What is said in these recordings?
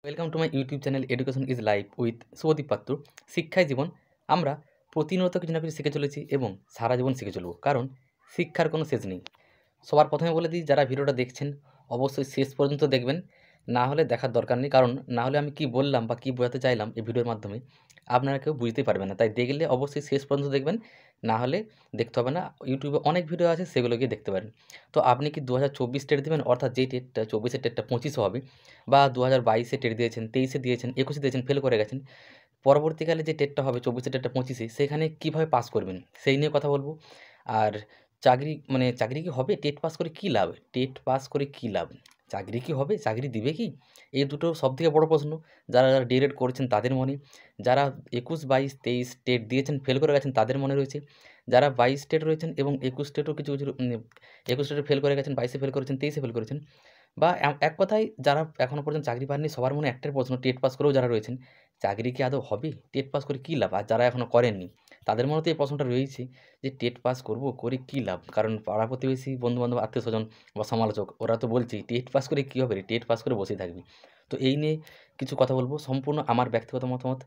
Welcome to my YouTube channel education is life with Shubhadeep Patra. শিক্ষায় জীবন। আমরা প্রতিনিয়ত কিছু না কিছু শিখে চলেছি এবং সারা জীবন শিখে চলব, কারণ শিক্ষার কোনো শেষ নেই। সবার প্রথমে বলে দিই, যারা ভিডিওটা দেখছেন অবশ্যই শেষ পর্যন্ত দেখবেন, না হলে দেখার দরকার নেই। কারণ না হলে আমি কি বললাম বা কী বোঝাতে চাইলাম এই ভিডিওর মাধ্যমে আপনারা কেউ বুঝতেই পারবেন না। তাই দেখলে অবশ্যই শেষ পর্যন্ত দেখবেন, না হলে দেখতে হবে না। ইউটিউবে অনেক ভিডিও আছে, সেগুলো গিয়ে দেখতে পারেন। তো আপনি কি 2024 টেট দেবেন, অর্থাৎ যে টেটটা 24-এর টেটটা 25-এ হবে, বা 2022-এ টেট দিয়েছেন, 23-এ দিয়েছেন, 21-এ দিয়েছেন, ফেল করে গেছেন, পরবর্তীকালে যে টেটটা হবে 24-এর টেটটা 25-এ, সেখানে কীভাবে পাস করবেন সেই নিয়ে কথা বলবো। আর চাকরি কি হবে? টেট পাস করে কী লাভ? টেট পাস করে কী লাভ? চাকরি কি হবে? চাকরি দিবে কি? এই দুটো সবথেকে বড় প্রশ্ন যারা ডিএলএড করেছেন তাদের মনে। যারা 21, 22, 23 টেট দিয়েছেন, ফেল করে গেছেন, তাদের মনে রয়েছে। যারা 22 টেট রয়েছেন এবং 21 টেটও কিছু 21 টেটে ফেল করে গেছেন, 22-এ ফেল করেছেন, 23-এ ফেল করেছেন, বা এক কথায় যারা এখনও পর্যন্ত চাকরি পাননি, সবার মনে একটাই প্রশ্ন, টেট পাস করেও যারা রয়েছেন, চাকরি কি আদৌ হবে? টেট পাস করে কী লাভ? আর যারা এখনও করেননি, তাদের মনে তো এই প্রশ্নটা রয়েছে যে টেট পাস করব, করে কী লাভ? কারণ পাড়া প্রতিবেশী, বন্ধুবান্ধব, আত্মীয়স্বজন বা সমালোচক ওরা তো বলছেই টেট পাস করে কী হবে রে? টেট পাস করে বসেই থাকবি। তো এই নিয়ে কিছু কথা বলবো, সম্পূর্ণ আমার ব্যক্তিগত মতামত।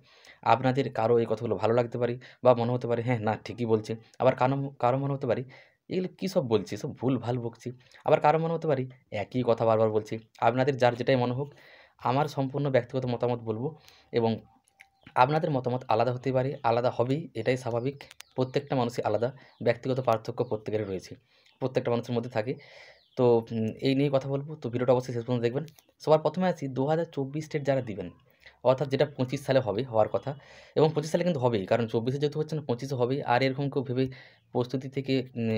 আপনাদের কারো এই কথাগুলো ভালো লাগতে পারে বা মনে হতে পারে হ্যাঁ, না ঠিকই বলছে। আবার কারো মনে হতে পারে এগুলো কী সব বলছি, সব ভুলভাল বকছি। আবার কারো মনে হতে পারে একই কথা বারবার বলছি। আপনাদের যার যেটাই মনে হোক, আমার সম্পূর্ণ ব্যক্তিগত মতামত বলবো, এবং আপনাদের মতামত আলাদা হতেই পারে, আলাদা হবেই, এটাই স্বাভাবিক। প্রত্যেকটা মানুষই আলাদা, ব্যক্তিগত পার্থক্য প্রত্যেকেরই রয়েছে, প্রত্যেকটা মানুষের মধ্যে থাকে। তো এই নিয়েই কথা বলবো। তো ভিডিওটা অবশ্যই শেষ পর্যন্ত দেখবেন। সবার প্রথমে আসি 2024 টেট যারা দিবেন, অর্থাৎ যেটা 25 সালে হওয়ার কথা, এবং 25 সালে কিন্তু হবেই, কারণ 24-এ যেহেতু হচ্ছে না, 25-এ হবেই। আর এরকম কেউ ভেবে প্রস্তুতি থেকে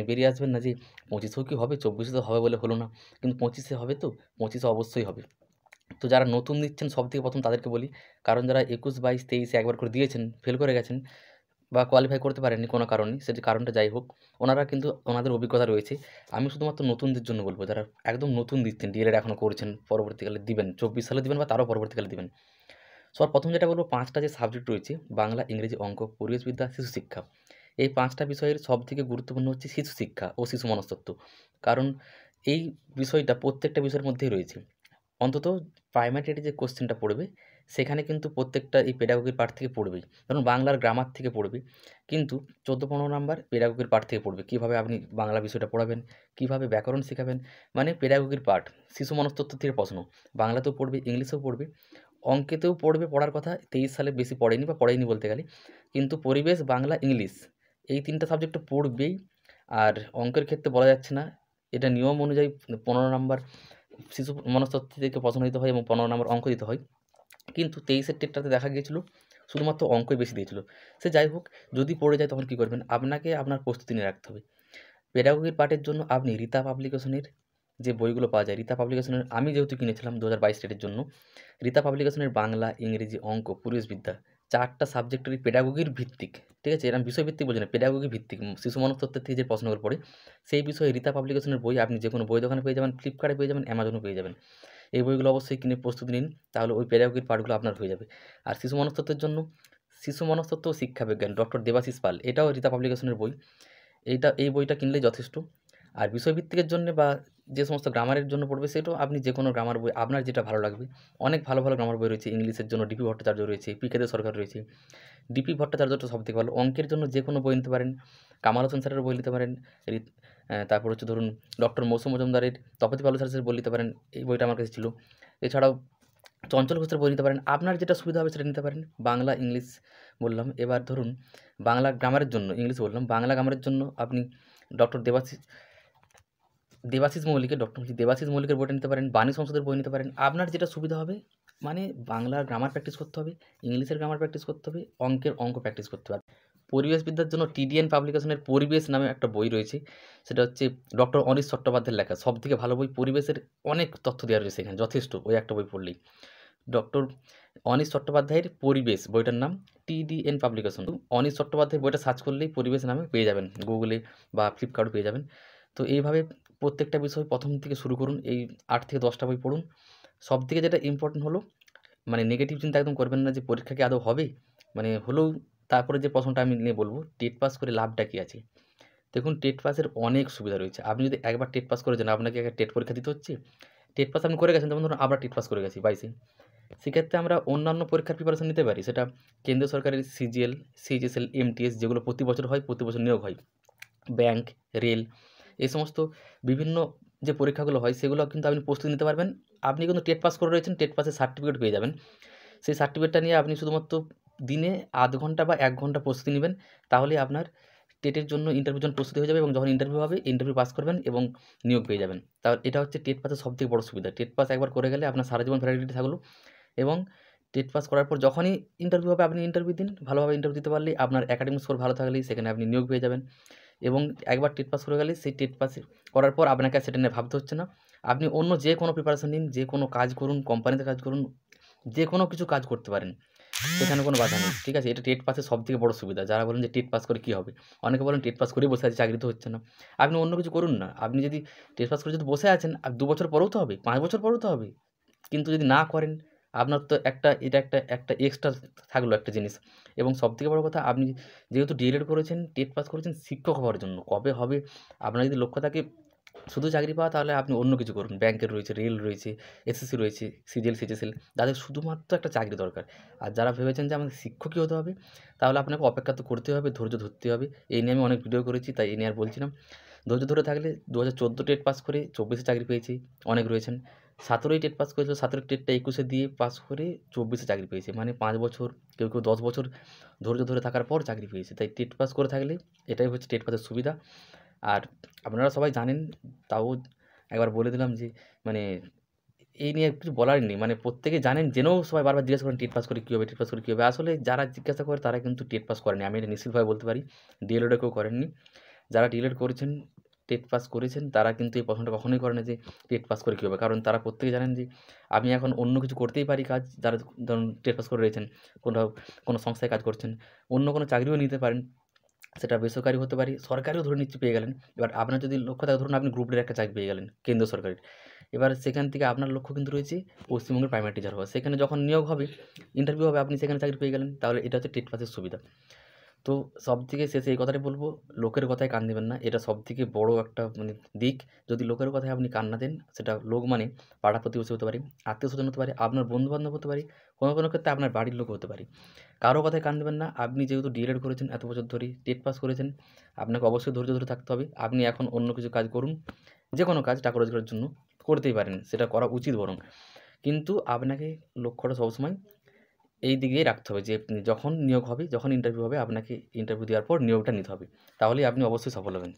বেরিয়ে আসবেন না যে 25-এও কি হবে, 24-এ তো হবে বলে হলো না, কিন্তু 25-এ হবে, তো 25-এ অবশ্যই হবে। তো যারা নতুন দিচ্ছেন সবথেকে প্রথম তাদেরকে বলি, কারণ যারা 21, 22, 23-এ একবার করে দিয়েছেন, ফেল করে গেছেন বা কোয়ালিফাই করতে পারেননি কোনো কারণে, সেটি কারণটা যাই হোক, ওনারা কিন্তু ওনাদের অভিজ্ঞতা রয়েছে। আমি শুধুমাত্র নতুনদের জন্য বলবো, যারা একদম নতুন দিচ্ছেন, ডিএলএড এখনও করছেন, পরবর্তীকালে দিবেন, 24 সালে দিবেন বা তারও পরবর্তীকালে দিবেন। সবার প্রথম যেটা বলবো, 5টা যে সাবজেক্ট রয়েছে, বাংলা, ইংরেজি, অঙ্ক, পরিবেশবিদ্যা, শিশু শিক্ষা, এই 5টা বিষয়ের সবথেকে গুরুত্বপূর্ণ হচ্ছে শিশু শিক্ষা ও শিশু মনস্তত্ত্ব। কারণ এই বিষয়টা প্রত্যেকটা বিষয়ের মধ্যেই রয়েছে। অন্তত প্রাইমারি টেটে যে কোশ্চেনটা পড়বে, সেখানে কিন্তু প্রত্যেকটা এই পেডাগোগির পার্ট থেকে পড়বেই। ধরুন বাংলার গ্রামার থেকে পড়বে, কিন্তু 14-15 নাম্বার পেডাগোগির পার্ট থেকে পড়বে। কীভাবে আপনি বাংলা বিষয়টা পড়াবেন, কীভাবে ব্যাকরণ শেখাবেন, মানে পেডাগোগির পার্ট, শিশু মনস্তত্ত্ব থেকে প্রশ্ন। বাংলাতেও পড়বে, ইংলিশেও পড়বে, অঙ্কেতেও পড়বে, পড়ার কথা 23 সালে বেশি পড়েনি বা পড়েইনি বলতে গেলে। কিন্তু পরিবেশ, বাংলা, ইংলিশ, এই 3টা সাবজেক্ট তো পড়বেই। আর অঙ্কের ক্ষেত্রে বলা যাচ্ছে না, এটা নিয়ম অনুযায়ী 15 নাম্বার শিশু মনস্তত্ত্ব থেকে প্রশ্ন দিতে হয় এবং 15 নম্বর অঙ্ক দিতে হয়। কিন্তু 23-এর টেটটাতে দেখা গিয়েছিল শুধুমাত্র অঙ্কই বেশি দিয়েছিল। সে যাই হোক, যদি পড়ে যায় তখন কী করবেন? আপনাকে আপনার প্রস্তুতি নিয়ে রাখতে হবে। পেডাগোগির পার্টের জন্য আপনি রীতা পাবলিকেশনের যে বইগুলো পাওয়া যায়, রীতা পাবলিকেশনের আমি যেহেতু কিনেছিলাম 2022 টেটের জন্য, রীতা পাবলিকেশনের বাংলা, ইংরেজি, অঙ্ক, পরিবেশবিদ্যা, 4টা সাবজেক্টেরই পেডাগোগির ভিত্তিক, ঠিক আছে? এরকম বিষয়ভিত্তিক বলছি না, পেডাগোগি ভিত্তিক, শিশু মনস্তত্ত্বের থেকে যে প্রশ্নগুলো পড়ে, সেই বিষয়ে রীতা পাবলিকেশনের বই আপনি যেকোনো বই দোকানে পেয়ে যাবেন, ফ্লিপকার্টে পেয়ে যাবেন, অ্যামাজনে পেয়ে যাবেন। এই বইগুলো অবশ্যই কিনে প্রস্তুতি নিন, তাহলে ওই পেডাগোগির পার্টগুলো আপনার হয়ে যাবে। আর শিশু মনস্তত্ত্বের জন্য শিশু মনস্তত্ত্ব ও শিক্ষাবিজ্ঞান, ডক্টর দেবাশিস পাল, এটাও রীতা পাবলিকেশনের বই। এই বইটা কিনলেই যথেষ্ট। আর বিষয়ভিত্তিকের জন্যে বা যে সমস্ত গ্রামারের জন্য পড়বে, সেটাও আপনি যেকোনো গ্রামার বই আপনার যেটা ভালো লাগবে। অনেক ভালো ভালো গ্রামার বই রয়েছে। ইংলিশের জন্য ডিপি ভট্টাচার্য রয়েছে, পিকে দে সরকার রয়েছে। ডিপি ভট্টাচার্যটা সবথেকে ভালো। অঙ্কের জন্য যেকোনো বই নিতে পারেন, কামাল হোসেন স্যারের বই নিতে পারেন, তারপর হচ্ছে ধরুন ডক্টর মৌসুম মজুমদারের তপতি পালু স্যারের বই নিতে পারেন, এই বইটা আমার কাছে ছিল। এছাড়াও চঞ্চল ঘোষের বই নিতে পারেন, আপনার যেটা সুবিধা হবে সেটা নিতে পারেন। বাংলা, ইংলিশ বললাম। এবার ধরুন বাংলা গ্রামারের জন্য, ইংলিশ বললাম, বাংলা গ্রামারের জন্য আপনি ডক্টর দেবাশিস মৌলিকের বইটা নিতে পারেন, বাণী সংসদের বই নিতে পারেন। আপনার যেটা সুবিধা হবে, মানে বাংলার গ্রামার প্র্যাকটিস করতে হবে, ইংলিশের গ্রামার প্র্যাকটিস করতে হবে, অঙ্ক প্র্যাকটিস করতে হবে। পরিবেশবিদ্যার জন্য টিডিএন পাবলিকেশনের পরিবেশ নামে একটা বই রয়েছে, সেটা হচ্ছে ডক্টর অনিশ চট্টোপাধ্যায়ের লেখা, সবথেকে ভালো বই। পরিবেশের অনেক তথ্য দেওয়া রয়েছে এখানে, যথেষ্ট, ওই একটা বই পড়লেই। ডক্টর অনিশ চট্টোপাধ্যায়ের পরিবেশ বইটার নাম, টিডিএন পাবলিকেশন। অনিশ চট্টোপাধ্যায়ের বইটা সার্চ করলেই পরিবেশ নামে পেয়ে যাবেন, গুগলে বা ফ্লিপকার্টে পেয়ে যাবেন। তো এইভাবে প্রত্যেকটা বিষয় প্রথম থেকে শুরু করুন, এই 8 থেকে 10টা বই পড়ুন। সবথেকে যেটা ইম্পর্টেন্ট হলো, মানে নেগেটিভ চিন্তা একদম করবেন না যে পরীক্ষা কি আদৌ হবে, মানে হলেও তারপরে যে প্রশ্নটা আমি নিয়ে বলবো, টেট পাস করে লাভটা কী আছে? দেখুন, টেট পাসের অনেক সুবিধা রয়েছে। আপনি যদি একবার টেট পাস করে যান, আপনাকে একটা টেট পরীক্ষা দিতে হচ্ছে। টেট পাস আপনি করে গেছেন, যেমন ধরুন আমরা টেট পাস করে গেছি 22-এ। সেক্ষেত্রে আমরা অন্যান্য পরীক্ষার প্রিপারেশন নিতে পারি, সেটা কেন্দ্রীয় সরকারের সিজিএল, সিএইচএসএল, এমটিএস যেগুলো প্রতি বছর হয়, প্রতি বছর নিয়োগ হয়, ব্যাংক, রেল, এই সমস্ত বিভিন্ন যে পরীক্ষাগুলো হয় সেগুলো কিন্তু আপনি প্রস্তুতি নিতে পারবেন। আপনি কিন্তু টেট পাস করে রয়েছেন, টেট পাসের সার্টিফিকেট পেয়ে যাবেন। সেই সার্টিফিকেটটা নিয়ে আপনি শুধুমাত্র দিনে আধ ঘন্টা বা 1 ঘন্টা প্রস্তুতি নেবেন, তাহলেই আপনার টেটের জন্য ইন্টারভিউর জন্য প্রস্তুতি হয়ে যাবে এবং যখন ইন্টারভিউ হবে ইন্টারভিউ পাস করবেন এবং নিয়োগ পেয়ে যাবেন। এটা হচ্ছে টেট পাসের সবথেকে বড় সুবিধা। টেট পাস একবার করে গেলে আপনার সারা জীবন ভ্যালিডিটি থাকলো এবং টেট পাস করার পর যখনই ইন্টারভিউ হবে আপনি ইন্টারভিউ দিন, ভালোভাবে ইন্টারভিউ দিতে পারলেই আপনার একাডেমিক স্কোর ভালো থাকলেই সেখানে আপনি নিয়োগ পেয়ে যাবেন এবং একবার টেট পাস করে গেলে সেই টেট পাস করার পর আপনাকে আর সেটা নিয়ে ভাবতে হচ্ছে না। আপনি অন্য যে কোনো প্রিপারেশন নিন, যে কোনো কাজ করুন, কোম্পানিতে কাজ করুন, যে কোনো কিছু কাজ করতে পারেন। সেখানে কোনো বাধা নেই। ঠিক আছে? এটা টেট পাসের সবথেকে বড় সুবিধা। যারা বলেন যে টেট পাস করে কী হবে? অনেকে বলেন টেট পাস করেই বসে আছি, চাকরি তো হচ্ছে না। আপনি অন্য কিছু করুন না। আপনি যদি টেট পাস করে যদি বসে আছেন, আর 2 বছর পরেও তো হবে, 5 বছর পরেও তো হবে। কিন্তু যদি না করেন, আপনার তো একটা এক্সট্রা থাকলো একটা জিনিস এবং সবথেকে বড় কথা, আপনি যেহেতু ডিএলএড করেছেন, টেট পাস করেছেন শিক্ষক হওয়ার জন্য। কবে হবে? আপনার যদি লক্ষ্য থাকে শুধু চাকরি পাওয়া, তাহলে আপনি অন্য কিছু করুন। ব্যাংকের রয়েছে, রেল রয়েছে, এসএসসি রয়েছে, সিজিএল, সিএইচএসএল, যাদের শুধুমাত্র একটা চাকরি দরকার। আর যারা ভেবেছেন যে আমাকে শিক্ষকই হতে হবে, তাহলে আপনাকে অপেক্ষা তো করতে হবে, ধৈর্য ধরতে হবে। এই নিয়ে আমি অনেক ভিডিও করেছি, তাই এই নিয়ে আর বলছি না। ধৈর্য ধরে থাকলে 2014 টেট পাস করে 24-এ চাকরি পেয়েছি, অনেক রয়েছেন। 17-ই টেট পাস করেছিল, 17-এর টেটটা 21-এ দিয়ে পাস করে 24-এ চাকরি পেয়েছে। মানে 5 বছর, কেউ 10 বছর ধৈর্য ধরে থাকার পর চাকরি পেয়েছে। তাই টেট পাস করে থাকলে এটাই হচ্ছে টেট পাসের সুবিধা। আর আপনারা সবাই জানেন, তাও একবার বলে দিলাম যে মানে এই নিয়ে কিছু বলার নেই। মানে প্রত্যেকে জানেন, জেনেও সবাই বারবার জিজ্ঞাসা করেন টেট পাস করে কী হবে, টেট পাস করে কী হবে? আসলে যারা জিজ্ঞাসা করে তারা কিন্তু টেট পাস করেনি। আমি এটা নিশ্চিতভাবে বলতে পারি। ডিএলএডও কেউ করেননি। যারা ডিএলএড করেছেন, টেট পাস করেছেন, তারা কিন্তু এই প্রশ্নটা কখনোই করে না যে টেট পাস করে কী হবে? কারণ তারা প্রত্যেকে জানেন যে আমি এখন অন্য কিছু করতেই পারি কাজ। যারা ধরুন টেট পাস করে রয়েছেন, কোনো সংস্থায় কাজ করছেন, অন্য কোনো চাকরিও নিতে পারেন। সেটা বেসরকারি হতে পারে, সরকারিও ধরে নিচ্ছি পেয়ে গেলেন। এবার আপনার যদি লক্ষ্য থাকে, ধরুন আপনি গ্রুপ ডির একটা চাকরি পেয়ে গেলেন কেন্দ্রীয় সরকারের। এবার সেখান থেকে আপনার লক্ষ্য কিন্তু রয়েছে পশ্চিমবঙ্গের প্রাইমারি টিচার হওয়া। সেখানে যখন নিয়োগ হবে, ইন্টারভিউ হবে, আপনি সেখানে চাকরি পেয়ে গেলেন। তাহলে এটা হচ্ছে টেট পাসের সুবিধা। তো সবথেকে শেষে এই কথাটাই বলব, লোকের কথায় কান দিবেন না। এটা সবথেকে বড় একটা দিক। যদি লোকের কথায় আপনি কান না দেন, সেটা লোক মানে পাড়া প্রতিবেশী হতে পারে, আত্মীয়স্বজন হতে পারে, আপনার বন্ধু-বান্ধব হতে পারে, কোনো ক্ষেত্রে আপনার বাড়ির লোকও হতে পারে। কারো কথায় কান দেবেন না। আপনি যেহেতু ডিএলএড করেছেন এত বছর ধরেই, টেট পাস করেছেন, আপনাকে অবশ্যই ধৈর্য ধরে থাকতে হবে। আপনি এখন অন্য কিছু কাজ করুন। যেকোনো কাজ টাকা রোজগারের জন্য করতেই পারেন। সেটা করা উচিত বরং। কিন্তু আপনাকে লক্ষ্যটা সবসময় এই দিকেই রাখতে হবে যে যখন নিয়োগ হবে, যখন ইন্টারভিউ হবে, আপনাকে ইন্টারভিউ দেওয়ার পর নিয়োগটা নিতে হবে। তাহলেই আপনি অবশ্যই সফল হবেন।